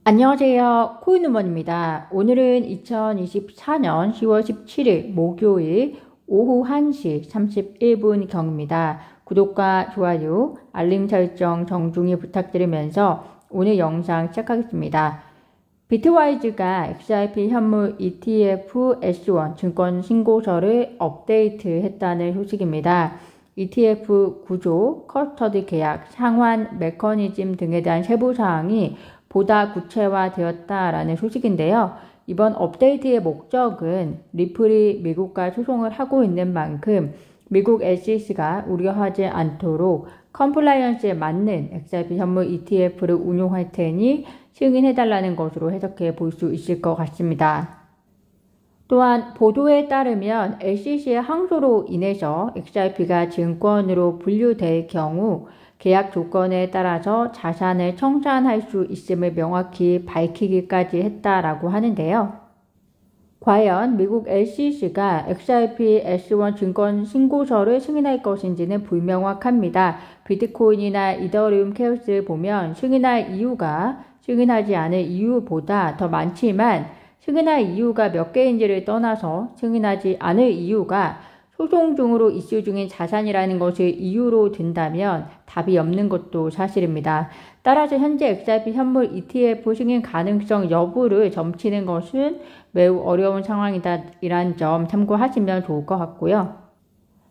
안녕하세요. 코인우먼입니다. 오늘은 2024년 10월 17일 목요일 오후 1시 31분 경입니다. 구독과 좋아요, 알림 설정 정중히 부탁드리면서 오늘 영상 시작하겠습니다. 비트와이즈가 XRP 현물 ETF S1 증권 신고서를 업데이트했다는 소식입니다. ETF 구조, 커스터디 계약, 상환 메커니즘 등에 대한 세부사항이 보다 구체화되었다라는 소식인데요. 이번 업데이트의 목적은 리플이 미국과 소송을 하고 있는 만큼 미국 SEC가 우려하지 않도록 컴플라이언스에 맞는 XRP 현물 ETF를 운용할 테니 승인해달라는 것으로 해석해 볼 수 있을 것 같습니다. 또한 보도에 따르면 SEC의 항소로 인해서 XRP가 증권으로 분류될 경우 계약 조건에 따라서 자산을 청산할 수 있음을 명확히 밝히기까지 했다라고 하는데요. 과연 미국 SEC가 XRP S1 증권 신고서를 승인할 것인지는 불명확합니다. 비트코인이나 이더리움 케오스를 보면 승인할 이유가 승인하지 않을 이유보다 더 많지만 승인할 이유가 몇 개인지를 떠나서 승인하지 않을 이유가 소송 중으로 이슈 중인 자산이라는 것을 이유로 든다면 답이 없는 것도 사실입니다. 따라서 현재 XRP 현물 ETF 승인 가능성 여부를 점치는 것은 매우 어려운 상황이라는 점 참고하시면 좋을 것 같고요.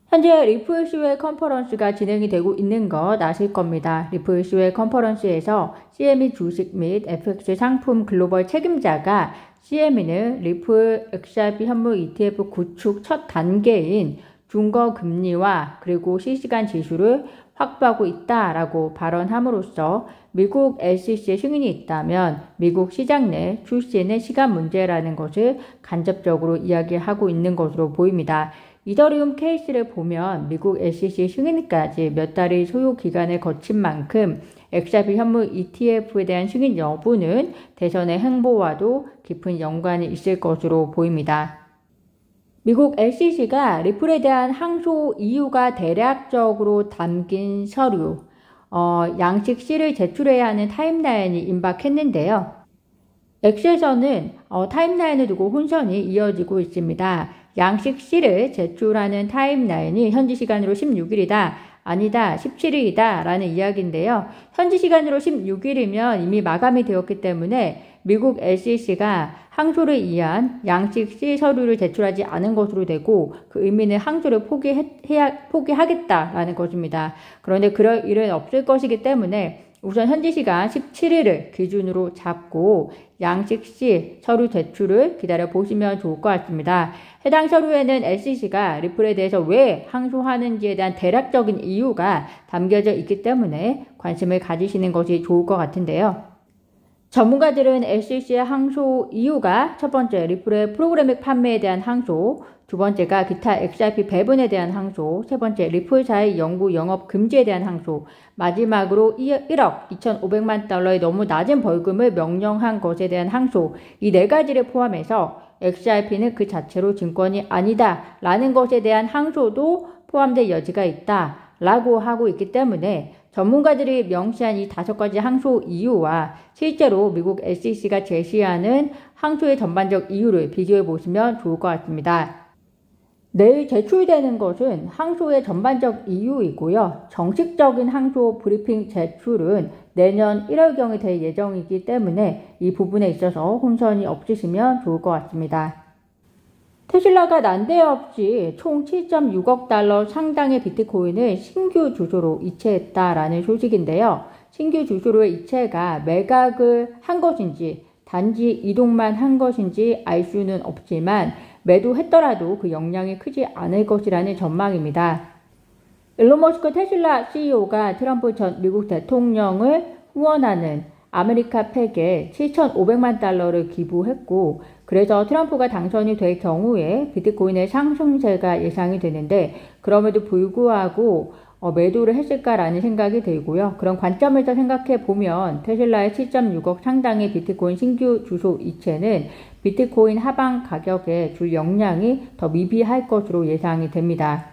현재 리플 COE 컨퍼런스가 진행이 되고 있는 것 아실 겁니다. 리플 COE 컨퍼런스에서 CME 주식 및 FX 상품 글로벌 책임자가 CME는 리플 XRP 현물 ETF 구축 첫 단계인 중거 금리와 그리고 실시간 지수를 확보하고 있다라고 발언함으로써 미국 SEC의 승인이 있다면 미국 시장 내 출시는 시간 문제라는 것을 간접적으로 이야기하고 있는 것으로 보입니다. 이더리움 케이스를 보면 미국 SEC 승인까지 몇 달의 소요 기간을 거친 만큼 XRP 현물 ETF에 대한 승인 여부는 대선의 행보와도 깊은 연관이 있을 것으로 보입니다. 미국 SEC가 리플에 대한 항소 이유가 대략적으로 담긴 서류, 양식 C를 제출해야 하는 타임라인이 임박했는데요. X에서는 타임라인을 두고 혼선이 이어지고 있습니다. 양식 C를 제출하는 타임라인이 현지 시간으로 16일이다. 아니다, 17일이다 라는 이야기인데요. 현지 시간으로 16일이면 이미 마감이 되었기 때문에 미국 SEC가 항소를 위한 양식 C 서류를 제출하지 않은 것으로 되고 그 의미는 항소를 포기하겠다라는 것입니다. 그런데 그럴 일은 없을 것이기 때문에 우선 현지 시간 17일을 기준으로 잡고 양식 C 서류 제출을 기다려 보시면 좋을 것 같습니다. 해당 서류에는 SEC가 리플에 대해서 왜 항소하는지에 대한 대략적인 이유가 담겨져 있기 때문에 관심을 가지시는 것이 좋을 것 같은데요. 전문가들은 SEC의 항소 이유가 첫 번째 리플의 프로그래믹 판매에 대한 항소, 두 번째가 기타 XRP 배분에 대한 항소, 세 번째 리플사의 연구 영업 금지에 대한 항소, 마지막으로 1억 2,500만 달러의 너무 낮은 벌금을 명령한 것에 대한 항소, 이 네 가지를 포함해서 XRP는 그 자체로 증권이 아니다 라는 것에 대한 항소도 포함될 여지가 있다 라고 하고 있기 때문에 전문가들이 명시한 이 5가지 항소 이유와 실제로 미국 SEC가 제시하는 항소의 전반적 이유를 비교해 보시면 좋을 것 같습니다. 내일 제출되는 것은 항소의 전반적 이유이고요. 정식적인 항소 브리핑 제출은 내년 1월경에 될 예정이기 때문에 이 부분에 있어서 혼선이 없으시면 좋을 것 같습니다. 테슬라가 난데없이 총 7.6억 달러 상당의 비트코인을 신규 주소로 이체했다라는 소식인데요. 신규 주소로의 이체가 매각을 한 것인지 단지 이동만 한 것인지 알 수는 없지만 매도했더라도 그 영향이 크지 않을 것이라는 전망입니다. 일론 머스크 테슬라 CEO가 트럼프 전 미국 대통령을 후원하는 아메리카 팩에 7,500만 달러를 기부했고 그래서 트럼프가 당선이 될 경우에 비트코인의 상승세가 예상이 되는데 그럼에도 불구하고 매도를 했을까라는 생각이 들고요. 그런 관점에서 생각해 보면 테슬라의 7.6억 상당의 비트코인 신규 주소 이체는 비트코인 하방 가격에 줄 영향이 더 미비할 것으로 예상이 됩니다.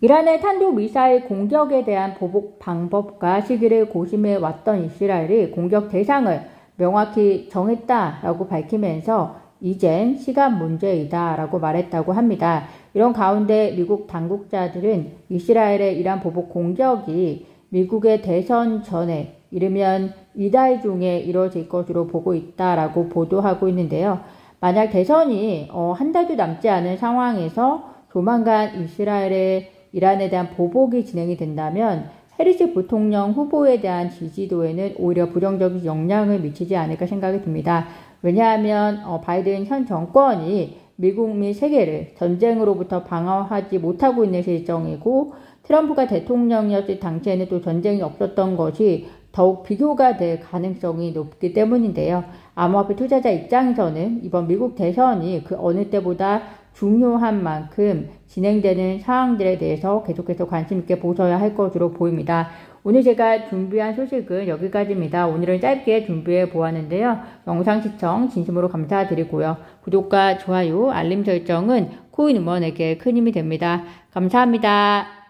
이란의 탄도미사일 공격에 대한 보복 방법과 시기를 고심해 왔던 이스라엘이 공격 대상을 명확히 정했다라고 밝히면서 이젠 시간 문제이다 라고 말했다고 합니다. 이런 가운데 미국 당국자들은 이스라엘의 이란 보복 공격이 미국의 대선 전에 이르면 이달 중에 이뤄질 것으로 보고 있다라고 보도하고 있는데요. 만약 대선이 한 달도 남지 않은 상황에서 조만간 이스라엘의 이란에 대한 보복이 진행이 된다면 해리스 부통령 후보에 대한 지지도에는 오히려 부정적인 영향을 미치지 않을까 생각이 듭니다. 왜냐하면 바이든 현 정권이 미국 및 세계를 전쟁으로부터 방어하지 못하고 있는 실정이고 트럼프가 대통령이었을 당시에는 또 전쟁이 없었던 것이 더욱 비교가 될 가능성이 높기 때문인데요. 암호화폐 투자자 입장에서는 이번 미국 대선이 그 어느 때보다 중요한 만큼 진행되는 사항들에 대해서 계속해서 관심 있게 보셔야 할 것으로 보입니다. 오늘 제가 준비한 소식은 여기까지입니다. 오늘은 짧게 준비해 보았는데요. 영상 시청 진심으로 감사드리고요. 구독과 좋아요, 알림 설정은 코인 응원에게 큰 힘이 됩니다. 감사합니다.